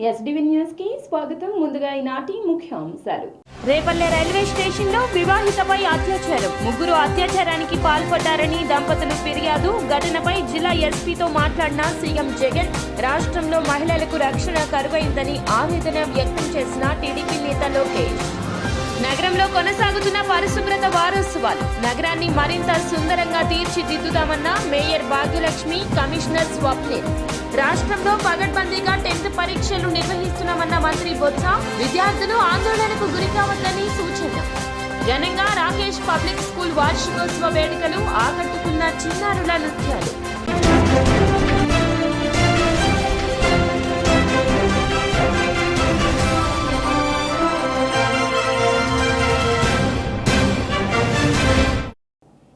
SDV news కి స్వాగతం. ముందుగా ఈనాటి ముఖ్యాంశాలు. రేపల్లె రైల్వే స్టేషన్ లో వివాహితపై అత్యాచారం. ముగ్గురు అత్యాచారానికి పాల్పడ్డారని దంపతులు ఫిర్యాదు. ఘటనపై జిల్లా ఎస్పీతో మాట్లాడిన సీఎం జగన్ రాష్ట్రంలో మహిళలకు రక్షణ కరువైందని ఆవేదన వ్యక్తం చేసిన టీడీపీ నేత లోకేష్. నగరంలో కొనసాగుతున్న పరిశుభ్రత వారోత్సవాలు. నగరాన్ని మరింత సుందరంగా తీర్చిదిద్దుదామన్న మేయర్ భాగ్యలక్ష్మి, కమిషనర్ స్వప్నిల్. రాష్ట్రంలో పగడ్బందీగా 10th పరీక్షలు నిర్వహిస్తున్నామన్న మంత్రి బొత్స. విద్యార్థులు ఆందోళనకు గురికావద్దని సూచన. ఘనంగా రాకేష్ పబ్లిక్ స్కూల్ వార్షికోత్సవ వేడుకలు. ఆకట్టుకున్న చిన్నారుల నృత్యాలు.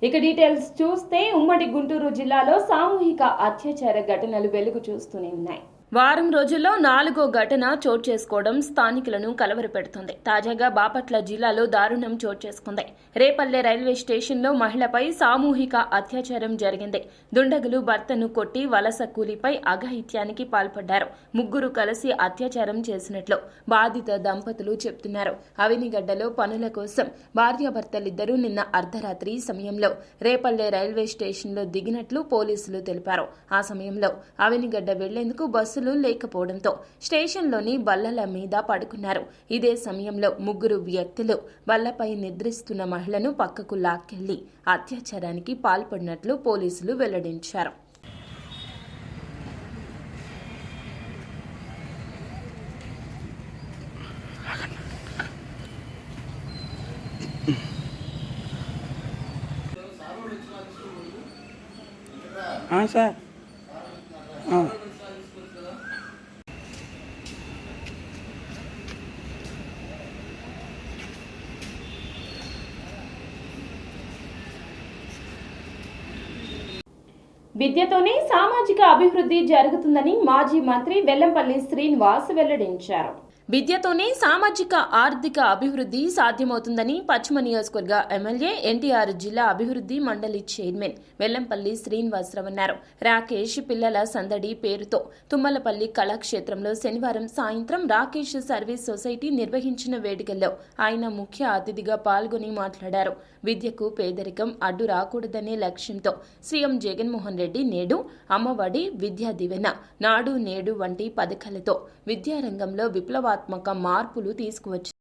ఇక డీటెయిల్స్ చూస్తే ఉమ్మడి గుంటూరు జిల్లాలో సామూహిక అత్యాచార ఘటనలు వెలుగు చూస్తూనే ఉన్నాయి. వారం రోజుల్లో 4వ ఘటన చోటు చేసుకోవడం స్థానికులను కలవరపెడుతుంది. తాజాగా బాపట్ల జిల్లాలో దారుణం చోటు చేసుకుంది. రేపల్లె రైల్వే స్టేషన్లో మహిళపై సామూహిక అత్యాచారం జరిగింది. దుండగులు భర్తను కొట్టి వలస కూలీపై అఘాయిత్యానికి పాల్పడ్డారు. ముగ్గురు కలిసి అత్యాచారం చేసినట్లు బాధిత దంపతులు చెబుతున్నారు. అవినిగడ్డలో పనుల కోసం భార్యాభర్తలిద్దరూ నిన్న అర్ధరాత్రి సమయంలో రేపల్లె రైల్వే స్టేషన్లో దిగినట్లు పోలీసులు తెలిపారు. ఆ సమయంలో అవినిగడ్డ వెళ్లేందుకు బస్సు లేకపోవడంతో స్టేషన్లోని బల్లల మీద పడుకున్నారు. ఇదే సమయంలో ముగ్గురు వ్యక్తులు బల్లపై నిద్రిస్తున్న మహిళను పక్కకు లాక్కెళ్లి అత్యాచారానికి పాల్పడినట్లు పోలీసులు వెల్లడించారు. సార్ విద్యతోనే సామాజిక అభివృద్ధి జరుగుతుందని మాజీ మంత్రి వెల్లంపల్లి శ్రీనివాస్ వెల్లడించారు. విద్యతోనే సామాజిక ఆర్థిక అభివృద్ధి సాధ్యమవుతుందని పశ్చిమ నియోజకవర్గ ఎమ్మెల్యే ఎన్టీఆర్ జిల్లా అభివృద్ధి మండలి చైర్మన్ వెల్లంపల్లి శ్రీనివాసరావు అన్నారు. రాకేష్ పిల్లల సందడి పేరుతో తుమ్మలపల్లి కళాక్షేత్రంలో శనివారం సాయంత్రం రాకేష్ సర్వీస్ సొసైటీ నిర్వహించిన వేడుకల్లో ఆయన ముఖ్య అతిథిగా పాల్గొని మాట్లాడారు. విద్యకు పేదరికం అడ్డు రాకూడదనే లక్ష్యంతో సీఎం జగన్మోహన్ రెడ్డి నేడు అమ్మఒడి, విద్యా దీవెన, నాడు నేడు వంటి పథకాలతో విద్యారంగంలో విప్లవాత్మక మార్పులు తీసుకువచ్చారు.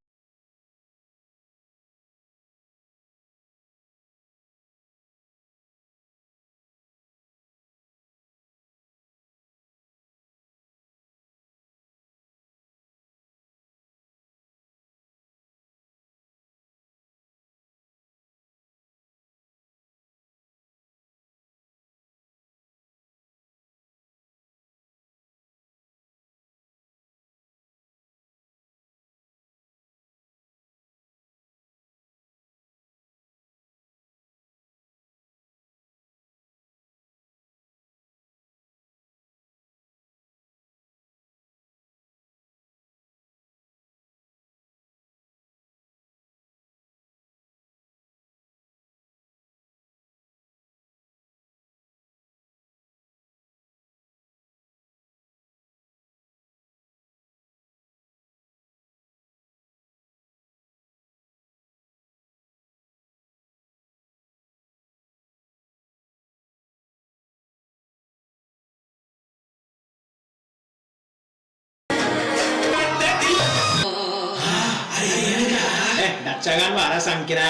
Jangan marah sangkira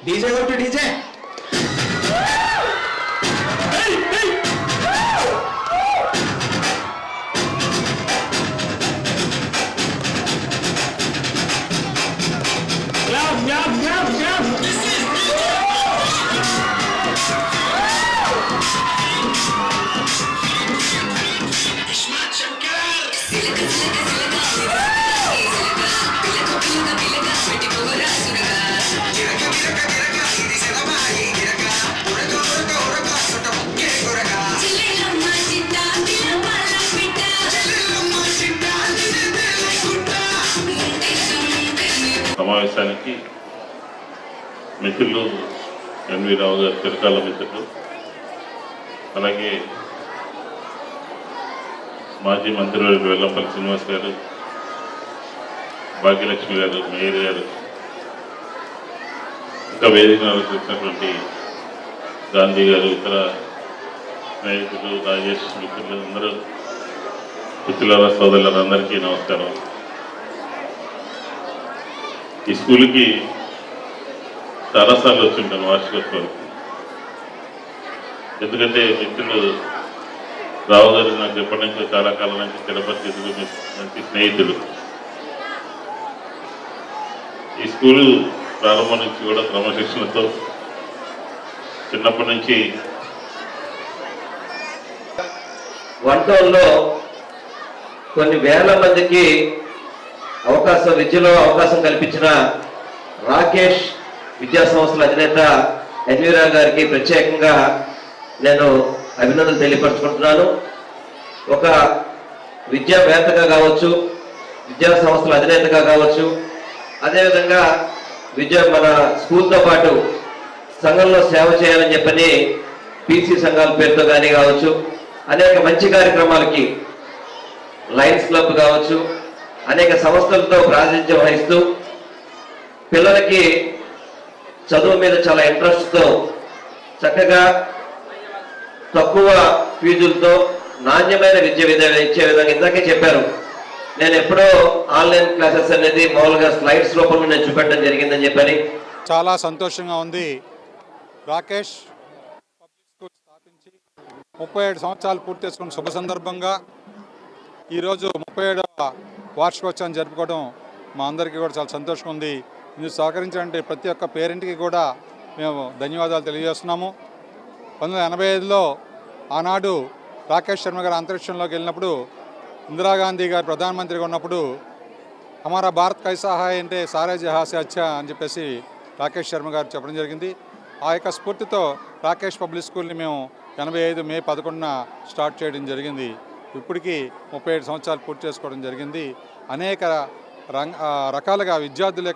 DJ go to DJ. సమావేశానికి మిత్రులు ఎన్వి రావు గారు, చిరకాల మిత్రులు, అలాగే మాజీ మంత్రివర్యులు వెల్లంపల్లి శ్రీనివాస్ గారు, భాగ్యలక్ష్మి గారు, మేయర్ గారు, ఇంకా వేదిక వచ్చినటువంటి గాంధీ గారు, ఇతర స్నేహితులు, రాజేష్ మిత్రులు అందరూ, మిత్రుల సోదరులందరికీ నమస్కారం. ఈ స్కూల్కి చాలాసార్లు వచ్చింటాను వార్షికోత్సవానికి. ఎందుకంటే మిత్రులు రావు గారు నాకు ఎప్పటి నుంచో చాలా కాలం నుంచి చిరపరిచితులు, మంచి స్నేహితులు. ఈ స్కూలు ప్రారంభం నుంచి కూడా క్రమశిక్షణతో చిన్నప్పటి నుంచి వంటల్లో కొన్ని వేల మందికి విద్యలో అవకాశం కల్పించిన రాకేష్ విద్యా సంస్థల అధినేత ఎన్వీరావు గారికి ప్రత్యేకంగా నేను అభినందనలు తెలియపరచుకుంటున్నాను. ఒక విద్యావేత్తగా కావచ్చు, విద్యా సంస్థల అధినేతగా కావచ్చు, అదేవిధంగా మన స్కూల్తో పాటు సంఘంలో సేవ చేయాలని చెప్పని పీసీ సంఘాల పేరుతో కానీ కావచ్చు, అనేక మంచి కార్యక్రమాలకి లయన్స్ క్లబ్ కావచ్చు, అనేక సంస్థలతో ప్రాతినిధ్యం వహిస్తూ పిల్లలకి చదువు మీద చాలా ఇంట్రెస్ట్తో చక్కగా తక్కువ ఫీజులతో నాణ్యమైన విద్య ఇచ్చే విధంగా ఇందాకే చెప్పారు. నేను ఎప్పుడో ఆన్లైన్ క్లాసెస్ అనేది మామూలుగా స్లైడ్స్ రూపంలో నేను చూపెట్టడం జరిగిందని చెప్పని చాలా సంతోషంగా ఉంది. రాకేష్ పబ్లిక్ స్కూల్ స్థాపించి 37 సంవత్సరాలు పూర్తి చేసుకున్న శుభ సందర్భంగా ఈరోజు 37వ వార్షికోత్సవం జరుపుకోవడం మా అందరికీ కూడా చాలా సంతోషంగా ఉంది. ఇందుకు సహకరించాలంటే ప్రతి ఒక్క పేరెంట్కి కూడా మేము ధన్యవాదాలు తెలియజేస్తున్నాము. 1985లో ఆనాడు రాకేష్ శర్మ గారు అంతరిక్షంలోకి వెళ్ళినప్పుడు ఇందిరాగాంధీ గారు ప్రధానమంత్రిగా ఉన్నప్పుడు హమారా భారత్ కైసా హాయ్ అంటే సారే జహాసే అచ్చా అని చెప్పేసి రాకేష్ శర్మ గారు చెప్పడం జరిగింది. ఆ యొక్క స్ఫూర్తితో రాకేష్ పబ్లిక్ స్కూల్ని మేము 85 మే 11న స్టార్ట్ చేయడం జరిగింది. ఇప్పటికీ 37 సంవత్సరాలు పూర్తి చేసుకోవడం జరిగింది. అనేక రకాలుగా విద్యార్థులే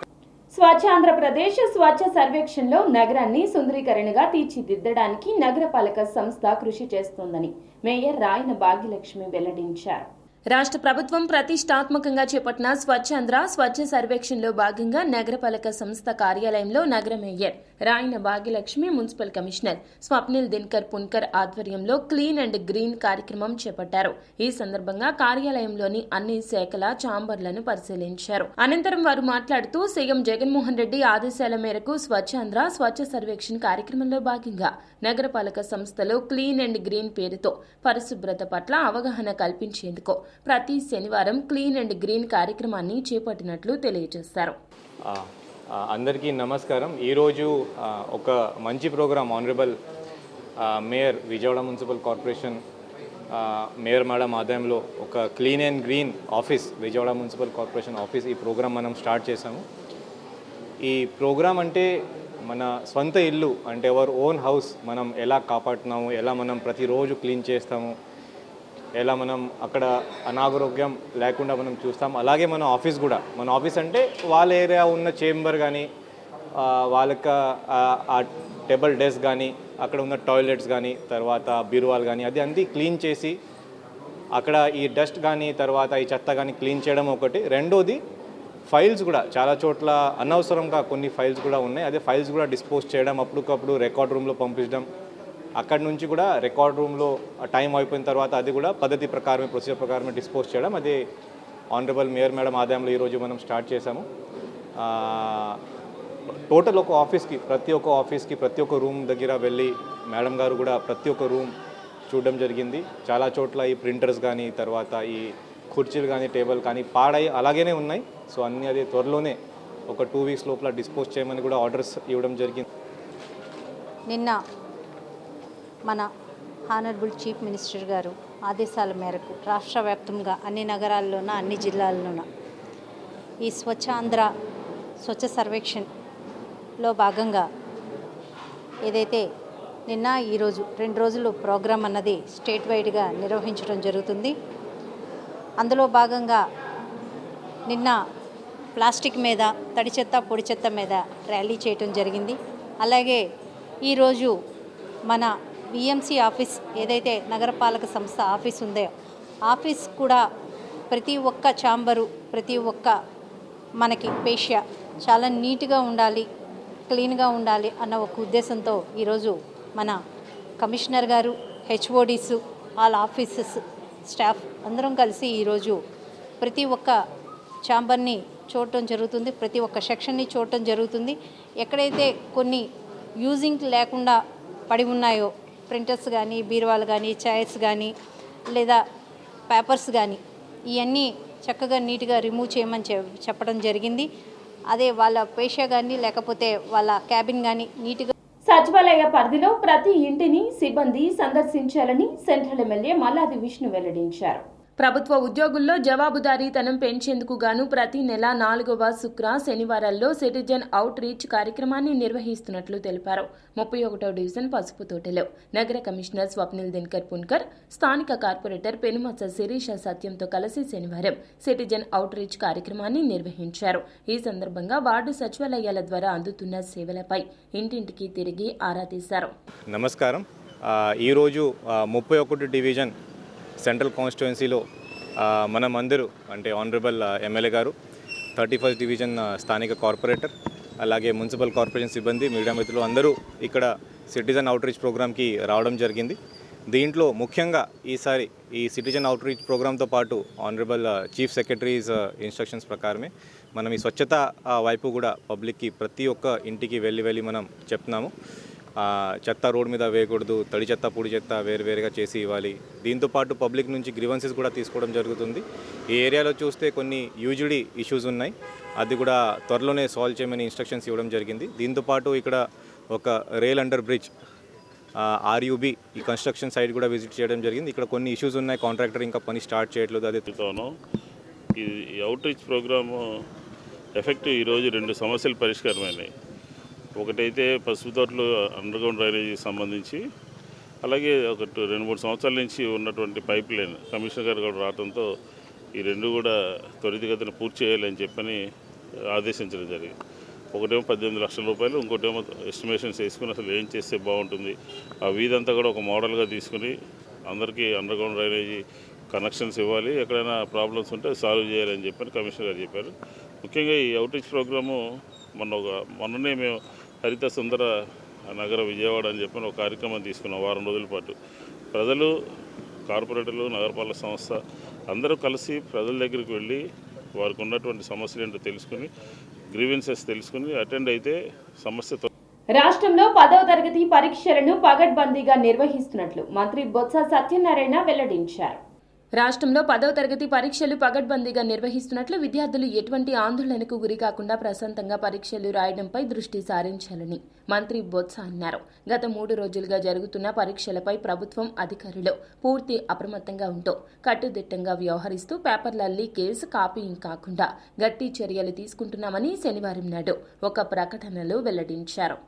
స్వచ్ఛ ఆంధ్రప్రదేశ్ స్వచ్ఛ సర్వేక్షణలో నగరాన్ని సుందరీకరణగా తీర్చిదిద్దడానికి నగరపాలక సంస్థ కృషి చేస్తోందని మేయర్ రాయన భాగ్యలక్ష్మి వెల్లడించారు. రాష్ట్ర ప్రభుత్వం ప్రతిష్టాత్మకంగా చేపట్టిన స్వచ్ఛాంధ్ర స్వచ్ఛ సర్వేక్షణలో భాగంగా నగరపాలక సంస్థ కార్యాలయంలో నగర mayor Rayana Bhagyalakshmi, municipal commissioner Swapnil Dinakar Punkar ఆధ్వర్యంలో క్లీన్ అండ్ గ్రీన్ కార్యక్రమం చేపట్టారు. ఈ సందర్భంగా కార్యాలయంలోని అన్ని శాఖల ఛాంబర్లను పరిశీలించారు. అనంతరం వారు మాట్లాడుతూ సీఎం జగన్మోహన్ రెడ్డి ఆదేశాల మేరకు స్వచ్ఛాంధ్ర స్వచ్ఛ సర్వేక్షణ్ కార్యక్రమంలో భాగంగా నగరపాలక సంస్థలో క్లీన్ అండ్ గ్రీన్ పేరుతో పరిశుభ్రత పట్ల అవగాహన కల్పించేందుకు ప్రతి శనివారం క్లీన్ అండ్ గ్రీన్ కార్యక్రమాన్ని చేపట్టినట్లు తెలియజేశారు. అందరికీ నమస్కారం. ఈరోజు ఒక మంచి programme honourable mayor Vijayawada municipal corporation mayor madam ఆదాయంలో ఒక clean and green office Vijayawada municipal corporation office ఈ ప్రోగ్రాం మనం స్టార్ట్ చేసాము. ఈ ప్రోగ్రాం అంటే మన స్వంత ఇల్లు అంటే అవర్ ఓన్ హౌస్ మనం ఎలా కాపాడుతున్నాము, ఎలా మనం ప్రతిరోజు క్లీన్ చేస్తాము, ఎలా మనం అక్కడ అనారోగ్యం లేకుండా మనం చూస్తాం. అలాగే మన ఆఫీస్ కూడా, మన ఆఫీస్ అంటే వాళ్ళ ఏరియా ఉన్న చేంబర్ కానీ వాళ్ళకి ఆ టేబుల్ డెస్క్ కానీ అక్కడ ఉన్న టాయిలెట్స్ కానీ తర్వాత బీరువాలు కానీ అది అంతా క్లీన్ చేసి అక్కడ ఈ డస్ట్ కానీ తర్వాత ఈ చెత్త కానీ క్లీన్ చేయడం ఒకటి. రెండోది ఫైల్స్ కూడా చాలా చోట్ల అనవసరంగా కొన్ని ఫైల్స్ కూడా ఉన్నాయి. అదే ఫైల్స్ కూడా డిస్పోజ్ చేయడం, అప్పటికప్పుడు రికార్డ్ రూమ్లో పంపించడం, అక్కడి నుంచి కూడా రికార్డ్ రూమ్లో టైం అయిపోయిన తర్వాత అది కూడా పద్ధతి ప్రకారమే ప్రొసీజర్ ప్రకారమే డిస్పోజ్ చేయడం. అది ఆనరబుల్ మేయర్ మేడం ఆదాయంలో ఈరోజు మనం స్టార్ట్ చేసాము. టోటల్ ఒక ఆఫీస్కి ప్రతి ఒక్క రూమ్ దగ్గర వెళ్ళి మేడం గారు కూడా ప్రతి ఒక్క రూమ్ చూడడం జరిగింది. చాలా చోట్ల ఈ ప్రింటర్స్ కానీ తర్వాత ఈ కుర్చీలు కానీ టేబుల్ కానీ పాడై అలాగనే ఉన్నాయి. సో అన్నీ అది త్వరలోనే ఒక 2 వీక్స్ లోపల డిస్పోజ్ చేయమని కూడా ఆర్డర్స్ ఇవ్వడం జరిగింది. నిన్న మన హానరబుల్ చీఫ్ మినిస్టర్ గారు ఆదేశాల మేరకు రాష్ట్ర వ్యాప్తంగా అన్ని నగరాల్లోన అన్ని జిల్లాల్లోన ఈ స్వచ్ఛ ఆంధ్ర స్వచ్ఛ సర్వేక్షణలో భాగంగా ఏదైతే నిన్న ఈరోజు 2 రోజులు ప్రోగ్రాం అన్నది స్టేట్ వైడ్గా నిర్వహించడం జరుగుతుంది. అందులో భాగంగా నిన్న ప్లాస్టిక్ మీద, తడి చెత్త పొడి చెత్త మీద ర్యాలీ చేయటం జరిగింది. అలాగే ఈరోజు మన విఎంసీ ఆఫీస్ ఏదైతే నగరపాలక సంస్థ ఆఫీస్ ఉందో ఆఫీస్ కూడా ప్రతి ఒక్క ఛాంబరు, ప్రతి ఒక్క మనకి పేషియా చాలా నీట్గా ఉండాలి, క్లీన్గా ఉండాలి అన్న ఒక ఉద్దేశంతో ఈరోజు మన కమిషనర్ గారు, హెచ్ఓడీస్, ఆల్ ఆఫీసెస్ స్టాఫ్ అందరం కలిసి ఈరోజు ప్రతి ఒక్క ఛాంబర్ని చూడటం జరుగుతుంది, ప్రతి ఒక్క సెక్షన్ని చూడటం జరుగుతుంది. ఎక్కడైతే కొన్ని యూజింగ్ లేకుండా పడి ఉన్నాయో ప్రింటర్స్ కానీ, బీరువాలు కానీ, చైర్స్ కానీ లేదా పేపర్స్ కానీ ఇవన్నీ చక్కగా నీట్గా రిమూవ్ చేయమని చెప్పడం జరిగింది. అదే వాళ్ళ పేషా కానీ లేకపోతే వాళ్ళ క్యాబిన్ కానీ నీట్గా సచివాలయ పరిధిలో ప్రతి ఇంటిని సిబ్బంది సందర్శించాలని సెంట్రల్ ఎమ్మెల్యే మల్లాది విష్ణు వెల్లడించారు. ప్రభుత్వ ఉద్యోగుల్లో జవాబుదారీతనం పెంచేందుకు గాను ప్రతి నెల 4వ శుక్ర శనివారాల్లో సిటిజన్ అవుట్ రీచ్ కార్యక్రమాన్ని నిర్వహిస్తున్నట్లు తెలిపారు. 31వ డివిజన్ పసుపుతోటలో నగర కమిషనర్ స్వప్నిల్ దినకర్ పున్కర్, స్థానిక కార్పొరేటర్ పెనుమచ్చ శిరీష సత్యంతో కలిసి శనివారం సిటిజన్ అవుట్ రీచ్ కార్యక్రమాన్ని నిర్వహించారు. ఈ సందర్భంగా వార్డు సచివాలయాల ద్వారా అందుతున్న సేవలపై ఇంటింటికి తిరిగి ఆరా తీశారు. నమస్కారం. ఈరోజు 31 డివిజన్ సెంట్రల్ కాన్స్టిట్యుయెన్సీలో మనమందరూ అంటే ఆనరబుల్ ఎమ్మెల్యే గారు, 31st డివిజన్ స్థానిక కార్పొరేటర్, అలాగే మున్సిపల్ కార్పొరేషన్ సిబ్బంది, మీడియా మిత్రులు అందరూ ఇక్కడ సిటిజన్ అవుట్రీచ్ ప్రోగ్రామ్కి రావడం జరిగింది. దీంట్లో ముఖ్యంగా ఈసారి ఈ సిటిజన్ అవుట్రీచ్ ప్రోగ్రాంతో పాటు ఆనరబుల్ చీఫ్ సెక్రటరీస్ ఇన్స్ట్రక్షన్స్ ప్రకారమే మనం ఈ స్వచ్ఛత వైపు కూడా పబ్లిక్కి ప్రతి ఒక్క ఇంటికి వెళ్ళి మనం చెప్తున్నాము. చెత్త రోడ్ మీద వేయకూడదు, తడి చెత్త పొడి చెత్త వేరువేరుగా చేసి ఇవ్వాలి. దీంతోపాటు పబ్లిక్ నుంచి గ్రీవెన్సెస్ కూడా తీసుకోవడం జరుగుతుంది. ఈ ఏరియాలో చూస్తే కొన్ని యూజుడీ ఇష్యూస్ ఉన్నాయి, అది కూడా త్వరలోనే సాల్వ్ చేయమని ఇన్స్ట్రక్షన్స్ ఇవ్వడం జరిగింది. దీంతోపాటు ఇక్కడ ఒక రైల్ అండర్ బ్రిడ్జ్ RUB ఈ కన్స్ట్రక్షన్ సైట్ కూడా విజిట్ చేయడం జరిగింది. ఇక్కడ కొన్ని ఇష్యూస్ ఉన్నాయి, కాంట్రాక్టర్ ఇంకా పని స్టార్ట్ చేయట్లేదు. అదే ఈ అవుట్ రీచ్ ప్రోగ్రాము ఎఫెక్ట్ ఈరోజు 2 సమస్యలు పరిష్కారమైనాయి. ఒకటైతే పసుపు తోటలు అండర్గ్రౌండ్ డ్రైనేజీకి సంబంధించి, అలాగే ఒక 2-3 సంవత్సరాల నుంచి ఉన్నటువంటి పైప్ లైన్ కమిషనర్ గారు కూడా రావడంతో ఈ 2 కూడా త్వరితగతిన పూర్తి చేయాలని చెప్పని ఆదేశించడం జరిగింది. ఒకటేమో 18 లక్షల రూపాయలు, ఇంకోటేమో ఎస్టిమేషన్స్ వేసుకుని అసలు ఏం చేస్తే బాగుంటుంది, ఆ వీధంతా కూడా ఒక మోడల్గా తీసుకుని అందరికీ అండర్గ్రౌండ్ డ్రైనేజీ కనెక్షన్స్ ఇవ్వాలి, ఎక్కడైనా ప్రాబ్లమ్స్ ఉంటే సాల్వ్ చేయాలని చెప్పని కమిషనర్ గారు చెప్పారు. ముఖ్యంగా ఈ అవుట్రీచ్ ప్రోగ్రాము మొన్ననే మేము హరిత సుందర నగర విజయవాడ అని చెప్పిన ఒక కార్యక్రమం తీసుకున్నాం. వారం రోజుల పాటు ప్రజలు, కార్పొరేటర్లు, నగరపాలక సంస్థ అందరూ కలిసి ప్రజల దగ్గరికి వెళ్ళి వారికి ఉన్నటువంటి సమస్యలు ఏంటో తెలుసుకుని, గ్రీవెన్సెస్ తెలుసుకుని అటెండ్ అయితే సమస్య. రాష్ట్రంలో 10వ తరగతి పరీక్షలను పగడ్బందీగా నిర్వహిస్తున్నట్లు మంత్రి బొత్స సత్యనారాయణ వెల్లడించారు. రాష్ట్రంలో 10వ తరగతి పరీక్షలు పగడ్బందీగా నిర్వహిస్తున్నట్లు, విద్యార్థులు ఎటువంటి ఆందోళనకు గురికాకుండా ప్రశాంతంగా పరీక్షలు రాయడంపై దృష్టి సారించాలని మంత్రి బొత్స అన్నారు. గత 3 రోజులుగా జరుగుతున్న పరీక్షలపై ప్రభుత్వం అధికారులు పూర్తి అప్రమత్తంగా ఉంటూ కట్టుదిట్టంగా వ్యవహరిస్తూ పేపర్ల లీకేజ్, కాపీయింగ్ కాకుండా గట్టి చర్యలు తీసుకుంటున్నామని శనివారం నాడు ఒక ప్రకటనలో వెల్లడించారు.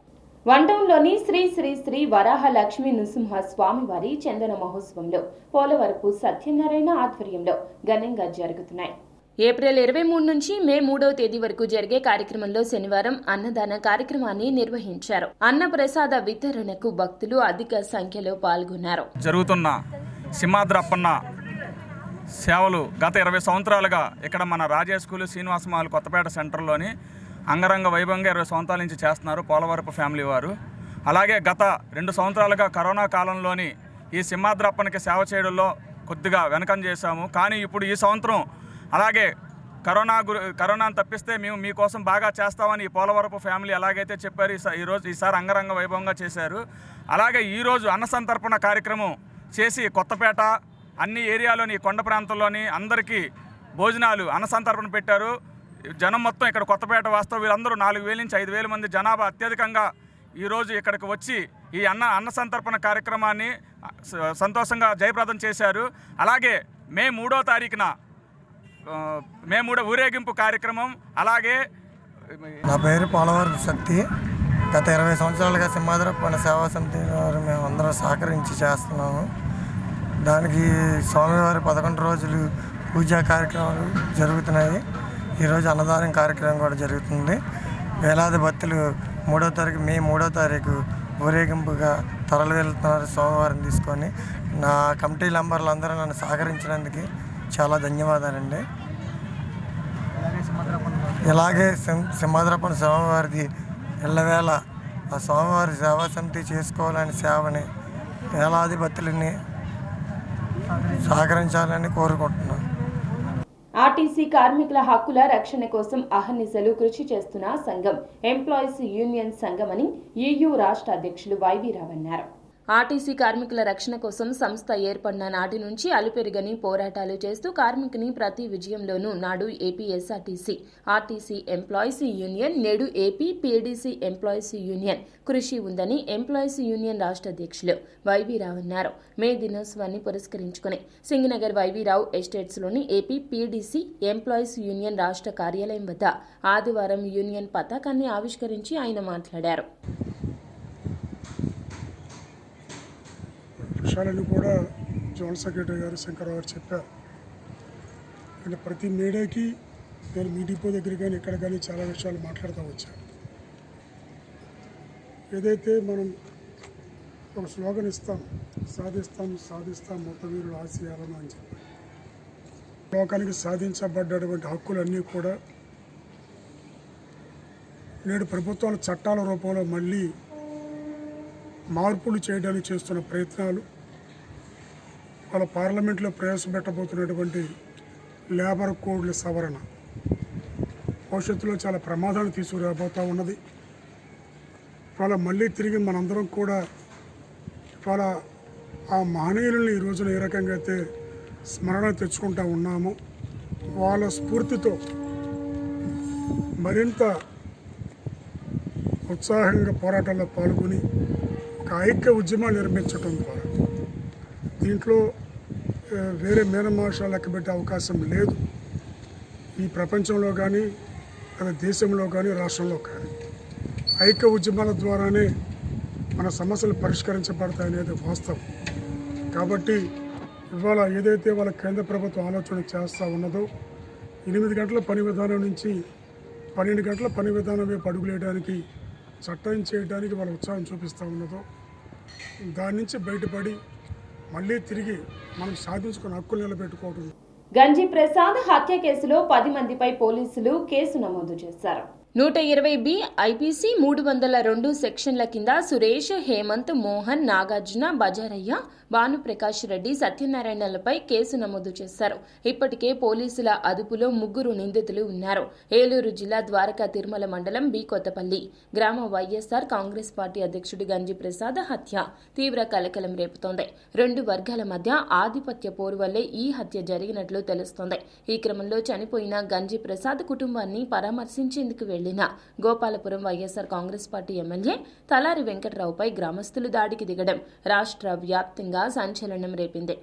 వంటంలోని శ్రీ శ్రీ శ్రీ వరాహ లక్ష్మీ నృసింహ స్వామివారి చందన మహోత్సవంలో పోలవరపు సత్యనారాయణ ఆధ్వర్యంలో ఘనంగా జరుగుతున్నాయి. ఏప్రిల్ 23 నుంచి మే 3వ తేదీ వరకు జరిగే కార్యక్రమంలో శనివారం అన్నదాన కార్యక్రమాన్ని నిర్వహించారు. అన్న ప్రసాద వితరణకు భక్తులు అధిక సంఖ్యలో పాల్గొన్నారు. జరుగుతున్న సింహాద్రప్పన్న సేవలు గత 20 సంవత్సరాలుగా ఇక్కడ మన రాజే స్కూల్ శ్రీనివాస మాల్ కొత్తపేట సెంటర్లోని అంగరంగ వైభవంగా 20 సంవత్సరాల నుంచి చేస్తున్నారు పోలవరపు ఫ్యామిలీ వారు. అలాగే గత 2 సంవత్సరాలుగా కరోనా కాలంలోని ఈ సింహాద్రప్పనికి సేవ చేయడంలో కొద్దిగా వెనకం చేశాము. కానీ ఇప్పుడు ఈ సంవత్సరం అలాగే కరోనాను తప్పిస్తే మేము మీకోసం బాగా చేస్తామని ఈ పోలవరపు ఫ్యామిలీ ఎలాగైతే చెప్పారు ఈసారి అంగరంగ వైభవంగా చేశారు. అలాగే ఈరోజు అన్న సంతర్పణ కార్యక్రమం చేసి కొత్తపేట అన్ని ఏరియాలోని కొండ ప్రాంతంలోని అందరికీ భోజనాలు అన్న సంతర్పణ పెట్టారు. జనం మొత్తం ఇక్కడ కొత్తపేట వాస్తవ వీళ్ళందరూ 4,000 నుంచి 5,000 మంది జనాభా అత్యధికంగా ఈరోజు ఇక్కడికి వచ్చి ఈ అన్న సంతర్పణ కార్యక్రమాన్ని సంతోషంగా జయప్రదం చేశారు. అలాగే మే 3వ తారీఖున ఊరేగింపు కార్యక్రమం. అలాగే నా పేరు పోలవరపు శక్తి. గత 20 సంవత్సరాలుగా సింహాద్రప్పన్న సేవా సమితి వారు మేము అందరం సహకరించి చేస్తున్నాము. దానికి స్వామివారి 11 రోజులు పూజా కార్యక్రమాలు జరుగుతున్నాయి. ఈరోజు అన్నదానం కార్యక్రమం కూడా జరుగుతుంది. వేలాది భక్తులు మే 3వ తారీఖు ఊరేగింపుగా తరలి వెళ్తున్నారు సోమవారం తీసుకొని. నా కమిటీ మెంబర్లు అందరూ నన్ను సహకరించినందుకు చాలా ధన్యవాదాలండి. ఇలాగే సింహాద్రప్పన స్వామివారిది ఎల్లవేళ ఆ స్వామివారి సేవా సమితి చేసుకోవాలని సేవని వేలాది భక్తులని సహకరించాలని కోరుకుంటున్నాను. ఆర్టీసీ కార్మికుల హక్కుల రక్షణ కోసం అహర్నిశలు కృషి చేస్తున్న సంఘం ఎంప్లాయీస్ యూనియన్ సంఘం అని ఈయూ రాష్ట్ర అధ్యక్షులు వైవి రావు అన్నారు. ఆర్టీసీ కార్మికుల రక్షణ కోసం సంస్థ ఏర్పడిన నాటి నుంచి అలుపెరుగని పోరాటాలు చేస్తూ కార్మికుని ప్రతి విజయంలోనూ నాడు AP SRTC, RTC employees union, నేడు ఏపీ పీడీసీ ఎంప్లాయీస్ యూనియన్ కృషి ఉందని ఎంప్లాయీస్ యూనియన్ రాష్ట్ర అధ్యక్షులు వైవి రావు అన్నారు. మే దినోత్సవాన్ని పురస్కరించుకుని సింగనగర్ వైవీరావు ఎస్టేట్స్లోని ఏపీ పీడీసీ ఎంప్లాయీస్ యూనియన్ రాష్ట్ర కార్యాలయం వద్ద ఆదివారం యూనియన్ పతాకాన్ని ఆవిష్కరించి ఆయన మాట్లాడారు. విషయాలను కూడా జనరల్ సెక్రటరీ గారు శంకర్రావు గారు చెప్పారు. అంటే ప్రతి మీడియాకి నేను మీ డిపో దగ్గర కానీ ఇక్కడ కానీ చాలా విషయాలు మాట్లాడుతూ వచ్చాను. ఏదైతే మనం ఒక స్లోగన్ ఇస్తాం, సాధిస్తాం మొత్తవీరుల ఆశయాలను అని చెప్పి లోకానికి సాధించబడ్డటువంటి హక్కులన్నీ కూడా నేడు ప్రభుత్వాల చట్టాల రూపంలో మళ్ళీ మార్పులు చేయడానికి చేస్తున్న ప్రయత్నాలు, వాళ్ళ పార్లమెంట్లో ప్రవేశపెట్టబోతున్నటువంటి లేబర్ కోడ్ల సవరణ భవిష్యత్తులో చాలా ప్రమాదాలు తీసుకురాబోతూ ఉన్నది. వాళ్ళ మళ్ళీ తిరిగి మనందరం కూడా వాళ్ళ ఆ మహనీయులను ఈ రోజున ఏ రకంగా అయితే స్మరణ తెచ్చుకుంటూ ఉన్నామో వాళ్ళ స్ఫూర్తితో మరింత ఉత్సాహంగా పోరాటాల్లో పాల్గొని ఒక ఐక్య ఉద్యమాన్ని నిర్మించడం ద్వారా దీంట్లో వేరే మేనమాష లెక్కబెట్టే అవకాశం లేదు. ఈ ప్రపంచంలో కానీ లేదా దేశంలో కానీ రాష్ట్రంలో కానీ ఐక్య ఉద్యమాల ద్వారానే మన సమస్యలు పరిష్కరించబడతాయనేది వాస్తవం. కాబట్టి ఇవాళ ఏదైతే వాళ్ళ కేంద్ర ప్రభుత్వం ఆలోచన చేస్తూ ఉన్నదో 8 గంటల పని విధానం నుంచి 12 గంటల పని విధానం వైపు అడుగులేయడానికి చట్టం చేయడానికి వాళ్ళ ఉత్సాహం చూపిస్తూ ఉన్నదో దాని నుంచి బయటపడి మళ్ళీ తిరిగి మనం సాధించుకున్న హక్కులు నిలబెట్టుకోవడం. గంజి ప్రసాద్ హత్య కేసులో 10 మందిపై పోలీసులు కేసు నమోదు చేశారు. 120B ఐపీసీ 302 సెక్షన్ల కింద సురేష్, హేమంత్, మోహన్, నాగార్జున, బజారయ్య, భానుప్రకాష్ రెడ్డి, సత్యనారాయణలపై కేసు నమోదు చేశారు. ఇప్పటికే పోలీసుల అదుపులో 3 నిందితులు ఉన్నారు. ఏలూరు జిల్లా ద్వారకా తిరుమల మండలం బి కొత్తపల్లి గ్రామ వైఎస్ఆర్ కాంగ్రెస్ పార్టీ అధ్యక్షుడు గంజి ప్రసాద్ హత్య తీవ్ర కలకలం రేపుతోంది. 2 వర్గాల మధ్య ఆధిపత్య పోరు వల్లే ఈ హత్య జరిగినట్లు తెలుస్తోంది. ఈ క్రమంలో చనిపోయిన గంజి ప్రసాద్ కుటుంబాన్ని పరామర్శించేందుకు వెళ్లిన గోపాలపురం వైఎస్ఆర్ కాంగ్రెస్ పార్టీ ఎమ్మెల్యే తలారి వెంకట్రావుపై గ్రామస్తులు దాడికి దిగడం రాష్ట్ర వ్యాప్తంగా సంచలనం రేపింది.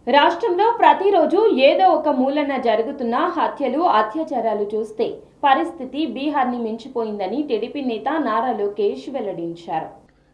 రాష్ట్రంలో ప్రతిరోజు ఏదో ఒక మూలన జరుగుతున్న హత్యలు, అత్యాచారాలు చూస్తే పరిస్థితి బీహార్ని మించిపోయిందని టీడీపీ నేత నారా లోకేష్ వెల్లడించారు.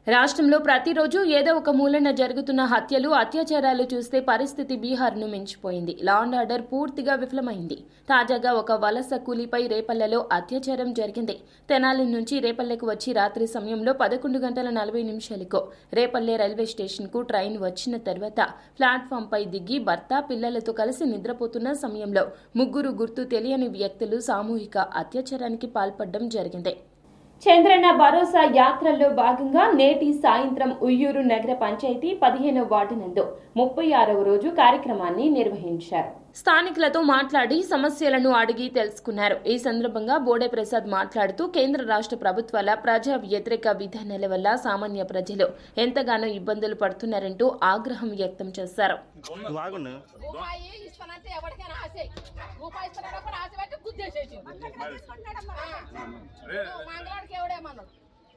రాష్ట్రంలో ప్రతిరోజు ఏదో ఒక మూలన జరుగుతున్న హత్యలు, అత్యాచారాలు చూస్తే పరిస్థితి బీహార్ను మించిపోయింది. లా అండ్ ఆర్డర్ పూర్తిగా విఫలమైంది. తాజాగా ఒక వలస కూలీపై రేపల్లెలో అత్యాచారం జరిగింది. తెనాలి నుంచి రేపల్లెకు వచ్చి రాత్రి సమయంలో 11 గంటల 40 నిమిషాలకు రేపల్లె రైల్వే స్టేషన్కు ట్రైన్ వచ్చిన తర్వాత ప్లాట్ఫామ్పై దిగి భర్త, పిల్లలతో కలిసి నిద్రపోతున్న సమయంలో 3 గుర్తు తెలియని వ్యక్తులు సామూహిక అత్యాచారానికి పాల్పడడం జరిగింది. చంద్రన్న భరోసా యాత్రల్లో భాగంగా నేటి సాయంత్రం ఉయ్యూరు నగర పంచాయతీ 15వ వార్డు నందు 36వ రోజు కార్యక్రమాన్ని నిర్వహించారు. స్థానికులతో మాట్లాడి సమస్యలను అడిగి తెలుసుకున్నారు. ఈ సందర్భంగా బోడే ప్రసాద్ మాట్లాడుతూ కేంద్ర రాష్ట్ర ప్రభుత్వాల ప్రజా వ్యతిరేక విధానాల వల్ల సామాన్య ప్రజలు ఎంతగానో ఇబ్బందులు పడుతున్నారంటూ ఆగ్రహం వ్యక్తం చేశారు.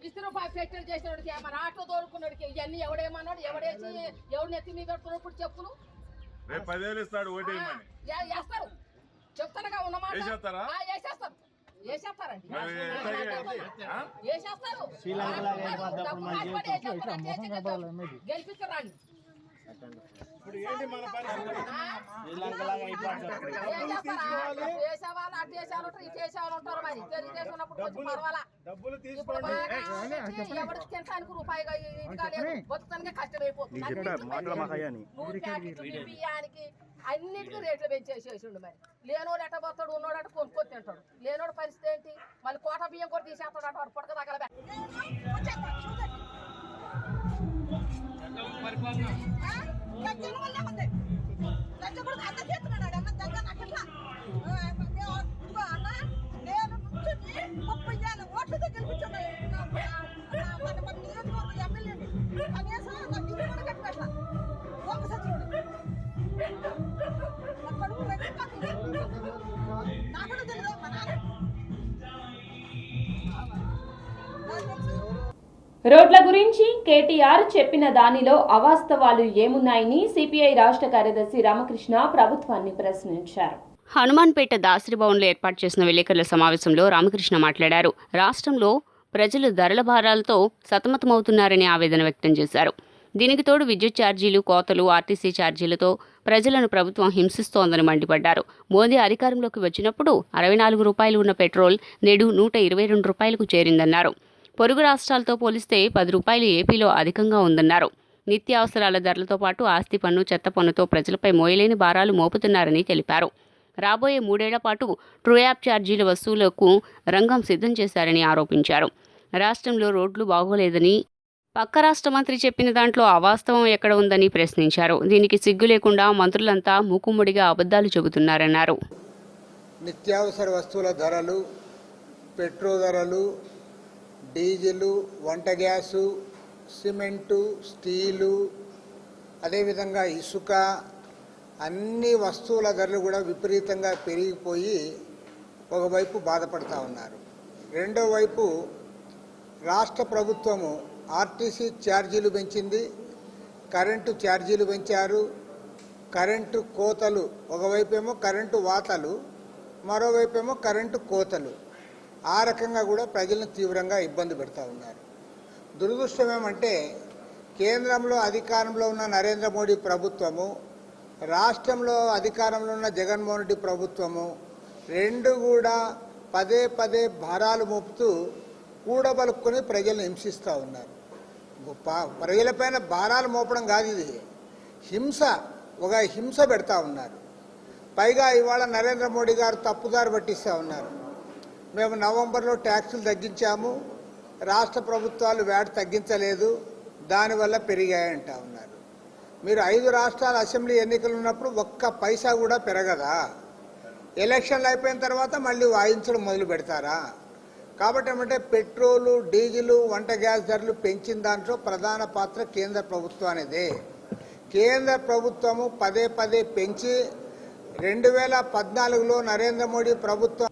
ఇస్త్రీ రూపాయి ఫ్యాక్టరీ చేసేవాడికి మన ఆటో తోలుకున్నాడికి ఇవన్నీ ఎవడేమన్నాడు ఎవడేసి ఎవడు నెత్తి మీద పెడుతున్నప్పుడు చెప్పులు ఇస్తాడు వేస్తారు చెప్తానుగా ఉన్నమాట వేసేస్తారు వేసేస్తారండి వేసేస్తారు గెలిపిస్తారండి చేసేవాళ్ళు అటు చేసేవాళ్ళు ఇటు చేసేవాళ్ళు ఉంటారు. మరి తెలుగుదేశం ఉన్నప్పుడు పర్వాలా ఎవరికి తినడానికి రూపాయిగా ఇది కాలేదు, బతుకుతానికే కష్టమైపోతుంది. బియ్యానికి అన్నిటికీ రేట్లు పెంచేసేసిండు. మరి లేనోడు ఎట్ట పోతాడు, ఉన్నోడు అట్ట కొనుక్కొని తింటాడు. లేనోడు పరిస్థితి ఏంటి? మళ్ళీ కోట బియ్యం కూడా తీసేస్తాడు అటు వాడు పొడక తగలబె రోడ్ల గురించి కేటీఆర్ చెప్పిన దానిలో అవాస్తవాలు ఏమున్నాయని సిపిఐ రాష్ట్ర కార్యదర్శి రామకృష్ణ ప్రభుత్వాన్ని ప్రశ్నించారు. హనుమాన్పేట దాసరి భవన్లో ఏర్పాటు చేసిన విలేకరుల సమావేశంలో రామకృష్ణ మాట్లాడారు. రాష్ట్రంలో ప్రజలు ధరల భారాలతో సతమతమవుతున్నారని ఆవేదన వ్యక్తం చేశారు. దీనికి తోడు విద్యుత్ ఛార్జీలు, కోతలు, ఆర్టీసీ ఛార్జీలతో ప్రజలను ప్రభుత్వం హింసిస్తోందని మండిపడ్డారు. మోదీ అధికారంలోకి వచ్చినప్పుడు 64 రూపాయలు ఉన్న పెట్రోల్ నేడు 122 రూపాయలకు చేరిందన్నారు. పొరుగు రాష్ట్రాలతో పోలిస్తే 10 రూపాయలు ఏపీలో అధికంగా ఉందన్నారు. నిత్యావసరాల ధరలతో పాటు ఆస్తి పన్ను, చెత్త పన్నుతో ప్రజలపై మోయలేని భారాలు మోపుతున్నారని తెలిపారు. రాబోయే 3 ఏళ్ల పాటు ట్రూ యాప్ ఛార్జీల వసూలుకు రంగం సిద్ధం చేశారని ఆరోపించారు. రాష్ట్రంలో రోడ్లు బాగోలేదని, పక్క రాష్ట్ర మంత్రి చెప్పిన దాంట్లో అవాస్తవం ఎక్కడ ఉందని ప్రశ్నించారు. దీనికి సిగ్గు లేకుండా మంత్రులంతా మూకుమ్మడిగా అబద్ధాలు చెబుతున్నారన్నారు. నిత్యావసర వస్తువుల ధరలు, పెట్రోల్ ధరలు, డీజిలు, వంట గ్యాసు, సిమెంటు, స్టీలు, అదేవిధంగా ఇసుక, అన్ని వస్తువుల ధరలు కూడా విపరీతంగా పెరిగిపోయి ఒకవైపు బాధపడుతూ ఉన్నారు. రెండో వైపు రాష్ట్ర ప్రభుత్వము ఆర్టీసీ ఛార్జీలు పెంచింది, కరెంటు ఛార్జీలు పెంచారు, కరెంటు కోతలు, ఒకవైపేమో కరెంటు వాతలు, మరోవైపేమో కరెంటు కోతలు, ఆ రకంగా కూడా ప్రజలను తీవ్రంగా ఇబ్బంది పెడతా ఉన్నారు. దురదృష్టం ఏమంటే కేంద్రంలో అధికారంలో ఉన్న నరేంద్ర మోడీ ప్రభుత్వము, రాష్ట్రంలో అధికారంలో ఉన్న జగన్మోహన్ రెడ్డి ప్రభుత్వము రెండు కూడా పదే పదే భారాలు మోపుతూ కూడబలుపుకొని ప్రజలను హింసిస్తూ ఉన్నారు. ప్రజలపైన భారాలు మోపడం కాదు, ఇది హింస పెడతా ఉన్నారు. పైగా ఇవాళ నరేంద్ర మోడీ గారు తప్పుదారి పట్టిస్తూ ఉన్నారు. మేము నవంబర్లో ట్యాక్సులు తగ్గించాము, రాష్ట్ర ప్రభుత్వాలు వ్యాట్ తగ్గించలేదు, దానివల్ల పెరిగాయంటా ఉన్నారు. మీరు 5 రాష్ట్రాల అసెంబ్లీ ఎన్నికలు ఉన్నప్పుడు ఒక్క పైసా కూడా పెరగదా? ఎలక్షన్లు అయిపోయిన తర్వాత మళ్ళీ వాయించడం మొదలు పెడతారా? కాబట్టి ఏమంటే పెట్రోలు, డీజిలు, వంట గ్యాస్ ధరలు పెంచిన దాంట్లో ప్రధాన పాత్ర కేంద్ర ప్రభుత్వానిదే. కేంద్ర ప్రభుత్వము పదే పదే పెంచి 2014లో నరేంద్ర మోడీ ప్రభుత్వం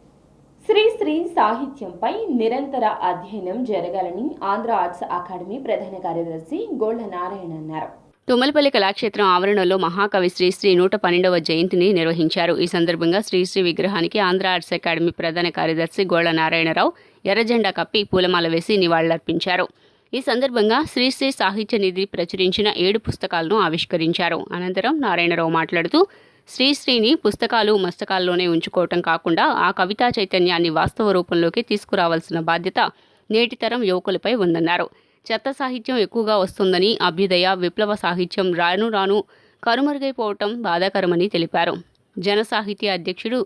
శ్రీశ్రీ సాహిత్యంపై నిరంతర అధ్యయనం జరగాలని ఆంధ్ర ఆర్ట్స్ అకాడమీ ప్రధాన కార్యదర్శి గోళ్ల నారాయణ అన్నారు. తుమ్మలపల్లి కళాక్షేత్రం ఆవరణలో మహాకవి శ్రీశ్రీ 112వ జయంతిని నిర్వహించారు. ఈ సందర్భంగా శ్రీశ్రీ విగ్రహానికి ఆంధ్ర ఆర్ట్స్ అకాడమీ ప్రధాన కార్యదర్శి గోళ్ల నారాయణరావు ఎర్రజెండా కప్పి పూలమాల వేసి నివాళులర్పించారు. ఈ సందర్భంగా శ్రీశ్రీ సాహిత్య నిధి ప్రచురించిన 7 పుస్తకాలను ఆవిష్కరించారు. అనంతరం నారాయణరావు మాట్లాడుతూ శ్రీశ్రీని పుస్తకాలు మస్తకాల్లోనే ఉంచుకోవటం కాకుండా ఆ కవితా చైతన్యాన్ని వాస్తవ రూపంలోకి తీసుకురావాల్సిన బాధ్యత నేటి తరం యువకులపై ఉందన్నారు. చెత్త సాహిత్యం ఎక్కువగా వస్తుందని, అభ్యుదయ, విప్లవ సాహిత్యం రాను రాను కనుమరుగైపోవటం బాధాకరమని తెలిపారు. జన సాహితీ అధ్యక్షుడు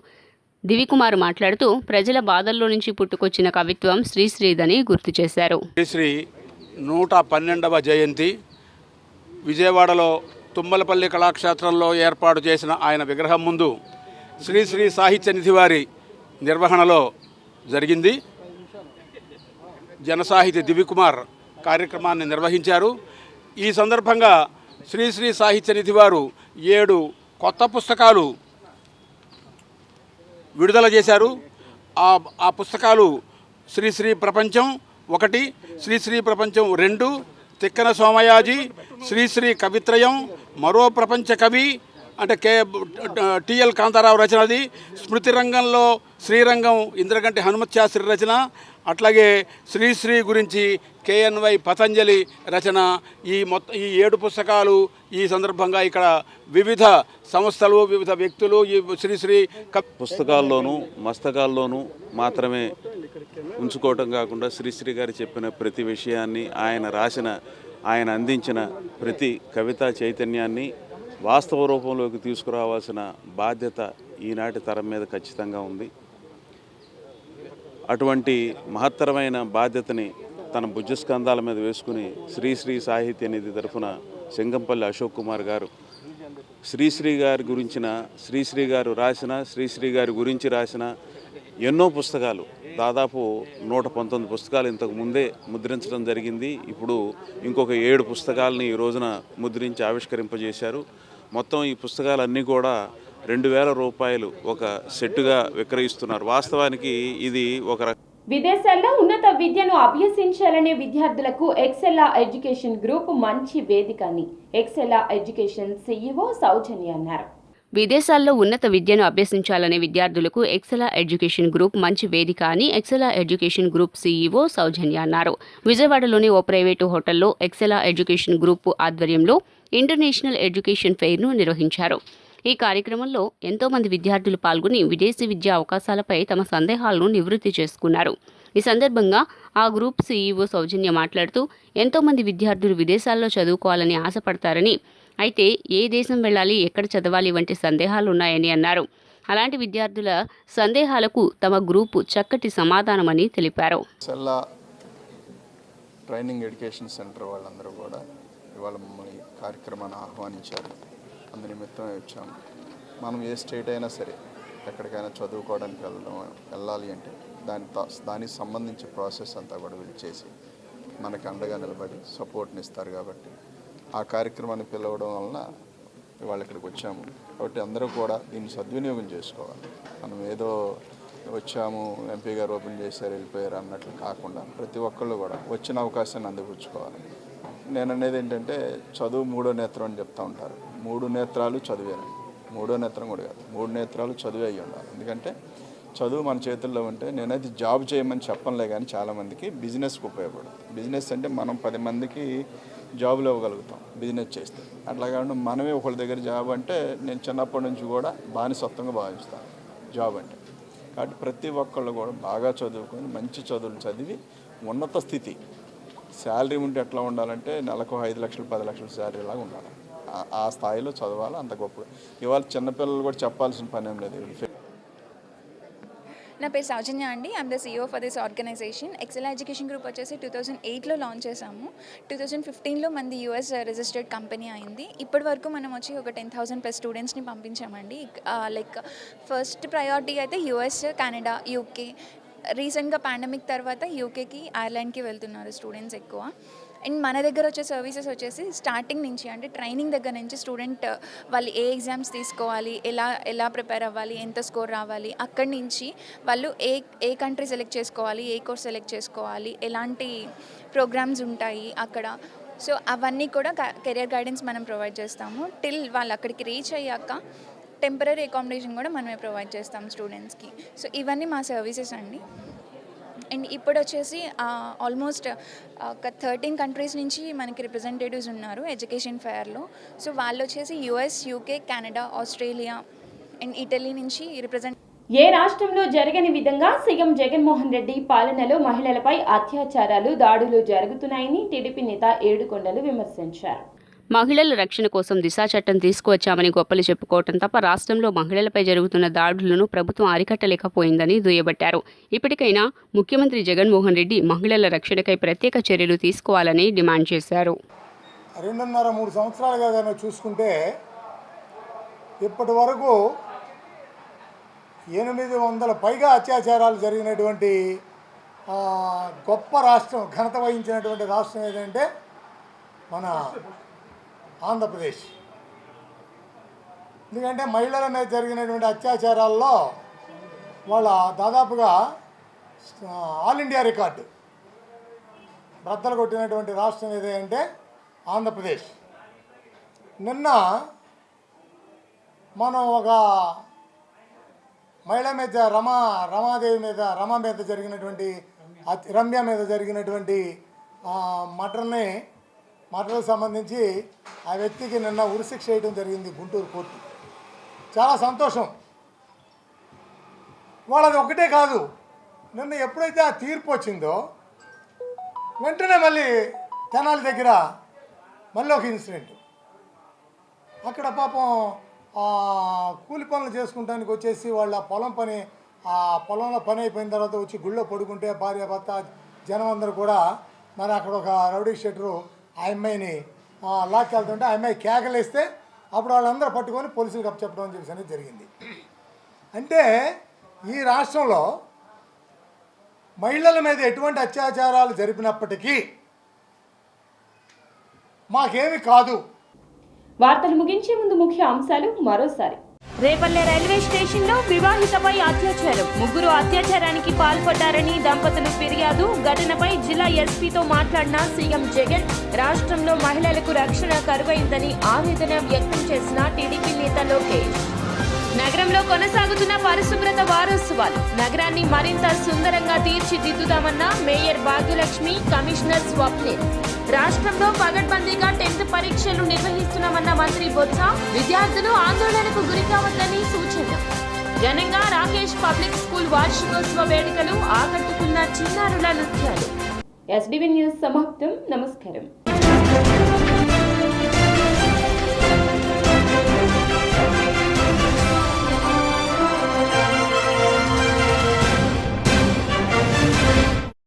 దివికుమార్ మాట్లాడుతూ ప్రజల బాధల్లో నుంచి పుట్టుకొచ్చిన కవిత్వం శ్రీశ్రీదని గుర్తు చేశారు. శ్రీశ్రీ 112వ జయంతి విజయవాడలో తుమ్మలపల్లి కళాక్షేత్రంలో ఏర్పాటు చేసిన ఆయన విగ్రహం ముందు శ్రీ శ్రీ సాహిత్య నిధి వారి నిర్వహణలో జరిగింది. జనసాహితి దివ్యకుమార్ కార్యక్రమాన్ని నిర్వహించారు. ఈ సందర్భంగా శ్రీ శ్రీ సాహిత్య నిధి వారు 7 కొత్త పుస్తకాలు విడుదల చేశారు. ఆ పుస్తకాలు శ్రీశ్రీ ప్రపంచం 1, శ్రీశ్రీ ప్రపంచం 2, తిక్కన సోమయాజి, శ్రీశ్రీ కవిత్రయం, మరో ప్రపంచ కవి అంటే టిఎల్ కాంతారావు రచనది, స్మృతి రంగంలో శ్రీరంగం ఇంద్రగంటి హనుమత్ శాస్త్రి రచన, అట్లాగే శ్రీశ్రీ గురించి కేఎన్వై పతంజలి రచన. ఈ 7 పుస్తకాలు ఈ సందర్భంగా ఇక్కడ వివిధ సంస్థలు, వివిధ వ్యక్తులు ఈ శ్రీశ్రీ పుస్తకాల్లోనూ మస్తకాల్లోనూ మాత్రమే ఉంచుకోవటం కాకుండా శ్రీశ్రీ గారు చెప్పిన ప్రతి విషయాన్ని, ఆయన అందించిన ప్రతి కవితా చైతన్యాన్ని వాస్తవ రూపంలోకి తీసుకురావాల్సిన బాధ్యత ఈనాటి తరం మీద ఖచ్చితంగా ఉంది. అటువంటి మహత్తరమైన బాధ్యతని తన భుజస్కంధాల మీద వేసుకుని శ్రీశ్రీ సాహిత్య నిధి తరఫున సింగంపల్లి అశోక్ కుమార్ గారు శ్రీశ్రీ గారి గురించిన, శ్రీశ్రీ గారు రాసిన, శ్రీశ్రీ గారి గురించి రాసిన ఎన్నో పుస్తకాలు, దాదాపు 119 పుస్తకాలు ఇంతకు ముందే ముద్రించడం జరిగింది. ఇప్పుడు ఇంకొక 7 పుస్తకాలని ఈ రోజున ముద్రించి ఆవిష్కరింపజేశారు. మొత్తం ఈ పుస్తకాలన్నీ కూడా 2000 రూపాయలు ఒక సెట్టుగా విక్రయిస్తున్నారు. వాస్తవానికి ఇది ఒక విదేశాల్లో ఉన్నత విద్యను అభ్యసించాలనే విద్యార్థులకు ఎక్సెల్లా ఎడ్యుకేషన్ గ్రూప్ మంచి వేదిక అని ఎక్సెల్లా ఎడ్యుకేషన్ CEO సౌజన్య అన్నారు. విదేశాల్లో ఉన్నత విద్యను అభ్యసించాలనే విద్యార్థులకు ఎక్సెలా ఎడ్యుకేషన్ గ్రూప్ మంచి వేదిక అని ఎక్సెలా ఎడ్యుకేషన్ గ్రూప్ CEO సౌజన్య అన్నారు. విజయవాడలోని ఓ ప్రైవేటు హోటల్లో ఎక్సెలా ఎడ్యుకేషన్ గ్రూప్ ఆధ్వర్యంలో ఇంటర్నేషనల్ ఎడ్యుకేషన్ ఫెయిర్ను నిర్వహించారు. ఈ కార్యక్రమంలో ఎంతో మంది విద్యార్థులు పాల్గొని విదేశీ విద్యా అవకాశాలపై తమ సందేహాలను నివృత్తి చేసుకున్నారు. ఈ సందర్భంగా ఆ గ్రూప్ CEO సౌజన్య మాట్లాడుతూ ఎంతో మంది విద్యార్థులు విదేశాల్లో చదువుకోవాలని ఆశపడతారని, అయితే ఏ దేశం వెళ్ళాలి, ఎక్కడ చదవాలి వంటి సందేహాలున్నాయని అన్నారు. అలాంటి విద్యార్థుల సందేహాలకు తమ గ్రూపు చక్కటి సమాధానమని తెలిపారు. సెల్లా ట్రైనింగ్ ఎడ్యుకేషన్ సెంటర్ వాళ్ళందరూ కూడా ఇవాళ మమ్మల్ని కార్యక్రమాన్ని ఆహ్వానించారు. అందు నిమిత్తమే వచ్చాము. మనం ఏ స్టేట్ అయినా సరే ఎక్కడికైనా చదువుకోవడానికి వెళ్ళాలి అంటే దానికి సంబంధించి ప్రాసెస్ అంతా కూడా వీళ్ళు చేసి మనకి అండగా నిలబడి సపోర్ట్ని ఇస్తారు. కాబట్టి ఆ కార్యక్రమాన్ని పిలవడం వలన ఇవాళ ఇక్కడికి వచ్చాము. కాబట్టి అందరూ కూడా దీన్ని సద్వినియోగం చేసుకోవాలి. మనం ఏదో వచ్చాము, ఎంపీ గారు ఓపెన్ చేశారు, వెళ్ళిపోయారు అన్నట్లు కాకుండా ప్రతి ఒక్కళ్ళు కూడా వచ్చిన అవకాశాన్ని అందిపుచ్చుకోవాలి. నేను అనేది ఏంటంటే చదువు 3వ నేత్రం అని చెప్తూ ఉంటారు. 3 నేత్రాలు చదివేనండి. 3వ నేత్రం కూడా కాదు, 3 నేత్రాలు చదివే అయ్యి ఉండాలి. ఎందుకంటే చదువు మన చేతుల్లో ఉంటే నేనైతే జాబ్ చేయమని చెప్పనులే, కానీ చాలామందికి బిజినెస్కి ఉపయోగపడుతుంది. బిజినెస్ అంటే మనం 10 మందికి జాబులు ఇవ్వగలుగుతాం బిజినెస్ చేస్తే. అట్లా కాకుండా మనమే ఒకళ్ళ దగ్గర జాబ్ అంటే నేను చిన్నప్పటి నుంచి కూడా బానిసత్వంగా భావిస్తాను జాబ్ అంటే. కాబట్టి ప్రతి ఒక్కళ్ళు కూడా బాగా చదువుకొని మంచి చదువులు చదివి ఉన్నత స్థితి, శాలరీ ఉంటే ఎట్లా ఉండాలంటే నెలకు 5 లక్షలు 10 లక్షల శాలరీ లాగా ఉండాలి. ఆ స్థాయిలో చదవాలి. అంత గొప్ప ఇవాళ చిన్నపిల్లలు కూడా చెప్పాల్సిన పని ఏం లేదు. నా పేరు సౌజన్య అండి. I'm the CEO for this organization. Excela education group వచ్చేసి 2008లో లాంచ్ చేసాము. 2015లో మనది US రిజిస్టర్డ్ కంపెనీ అయింది. ఇప్పటి వరకు మనం వచ్చి ఒక 10,000+ స్టూడెంట్స్ని పంపించామండి. లైక్ ఫస్ట్ ప్రయారిటీ అయితే US, కెనడా, UK. రీసెంట్గా పాండమిక్ తర్వాత యూకేకి, ఐర్లాండ్కి వెళ్తున్నారు స్టూడెంట్స్ ఎక్కువ. అండ్ మన దగ్గర వచ్చే సర్వీసెస్ వచ్చేసి స్టార్టింగ్ నుంచి అంటే ట్రైనింగ్ దగ్గర నుంచి స్టూడెంట్ వాళ్ళు ఏ ఎగ్జామ్స్ తీసుకోవాలి, ఎలా ప్రిపేర్ అవ్వాలి, ఎంత స్కోర్ రావాలి, అక్కడి నుంచి వాళ్ళు ఏ కంట్రీ సెలెక్ట్ చేసుకోవాలి, ఏ కోర్స్ సెలెక్ట్ చేసుకోవాలి, ఎలాంటి ప్రోగ్రామ్స్ ఉంటాయి అక్కడ. సో అవన్నీ కూడా కెరియర్ గైడెన్స్ మనం ప్రొవైడ్ చేస్తాము. టిల్ వాళ్ళు అక్కడికి రీచ్ అయ్యాక టెంపరీ అకామిడేషన్ కూడా మనమే ప్రొవైడ్ చేస్తాం స్టూడెంట్స్కి. సో ఇవన్నీ మా సర్వీసెస్ అండి. అండ్ ఇప్పుడు వచ్చేసి ఆల్మోస్ట్ ఒక 13 కంట్రీస్ నుంచి మనకి రిప్రజెంటేటివ్స్ ఉన్నారు ఎడ్యుకేషన్ ఫెయిర్లో. సో వాళ్ళు వచ్చేసి US, UK, Canada, Australia and Italy నుంచి రిప్రజెంట్. ఏ రాష్ట్రంలో జరగని విధంగా సీఎం జగన్మోహన్ రెడ్డి పాలనలో మహిళలపై అత్యాచారాలు, దాడులు జరుగుతున్నాయని టీడీపీ నేత ఏడుకొండలు విమర్శించారు. మహిళల రక్షణ కోసం దిశా చట్టం తీసుకువచ్చామని గొప్పలు చెప్పుకోవటం తప్ప రాష్ట్రంలో మహిళలపై జరుగుతున్న దాడులను ప్రభుత్వం అరికట్టలేకపోయిందని దుయ్యబట్టారు. ఇప్పటికైనా ముఖ్యమంత్రి జగన్మోహన్ రెడ్డి మహిళల రక్షణకై ప్రత్యేక చర్యలు తీసుకోవాలని డిమాండ్ చేశారు. 2.5-3 సంవత్సరాలుగా కనుక చూసుకుంటే ఇప్పటి వరకు 800 పైగా అత్యాచారాలు జరిగినటువంటి గొప్ప రాష్ట్రం, ఘనత వహించినటువంటి రాష్ట్రం ఏదంటే మన ఆంధ్రప్రదేశ్. ఎందుకంటే మహిళల మీద జరిగినటువంటి అత్యాచారాల్లో వాళ్ళ దాదాపుగా ఆల్ ఇండియా రికార్డు బ్రద్దలు కొట్టినటువంటి రాష్ట్రం ఏదంటే ఆంధ్రప్రదేశ్. నిన్న మనం ఒక మహిళ మీద రమ మీద జరిగినటువంటి రమ్య మీద జరిగినటువంటి మర్డర్కి సంబంధించి ఆ వ్యక్తికి నిన్న ఉరిశిక్ష వేయడం జరిగింది గుంటూరు కోర్టు. చాలా సంతోషం. వాళ్ళది ఒకటే కాదు, నిన్న ఎప్పుడైతే ఆ తీర్పు వచ్చిందో వెంటనే మళ్ళీ తెనాలి దగ్గర మళ్ళీ ఒక ఇన్సిడెంట్. అక్కడ పాపం కూలి పనులు చేసుకుంటానికి వచ్చేసి వాళ్ళ పొలంలో పని అయిపోయిన తర్వాత వచ్చి గుళ్ళో పడుకుంటే భార్య భర్త జనం అందరూ కూడా మరి అక్కడ ఒక రౌడీ షెటరు ఆ అమ్మాయిని లాక్కెళ్తుంటే ఆ అమ్మాయి కేకలేస్తే అప్పుడు వాళ్ళందరూ పట్టుకొని పోలీసులకు అప్పచెప్పడం అని చెప్పేసి అనేది జరిగింది. అంటే ఈ రాష్ట్రంలో మహిళల మీద ఎటువంటి అత్యాచారాలు జరిపినప్పటికీ మాకేమి కాదు. వార్తలు ముగించే ముందు ముఖ్య అంశాలు మరోసారి. రేపల్లె రైల్వే స్టేషన్లో వివాహితపై అత్యాచారం. 3 అత్యాచారానికి పాల్పడ్డారని దంపతులు ఫిర్యాదు. ఘటనపై జిల్లా ఎస్పీతో మాట్లాడిన సీఎం జగన్. రాష్ట్రంలో మహిళలకు రక్షణ కరువైందని ఆవేదన వ్యక్తం చేసిన టీడీపీ నేత లోకేష్. నగరంలో కొనసాగుతున్న పరిశుభ్రత వారోత్సవాలు. నగరాన్ని మరింత సుందరంగా తీర్చిదిద్దుదామన్న మేయర్ భాగ్యలక్ష్మి, కమిషనర్ స్వప్నిల్. రాష్ట్రంలో పగడ్బందీగా 10th పరీక్షలు నిర్వహిస్తున్నామన్న మంత్రి బొత్స. విద్యార్థులు ఆందోళనకు గురికావద్దని సూచన. ఘనంగా రాకేష్ పబ్లిక్ స్కూల్ వార్షికోత్సవ వేడుకలు. ఆకట్టుకున్న చిన్నారుల నృత్యాలు. ఎస్డీవీ న్యూస్ సమాప్తం. నమస్కారం.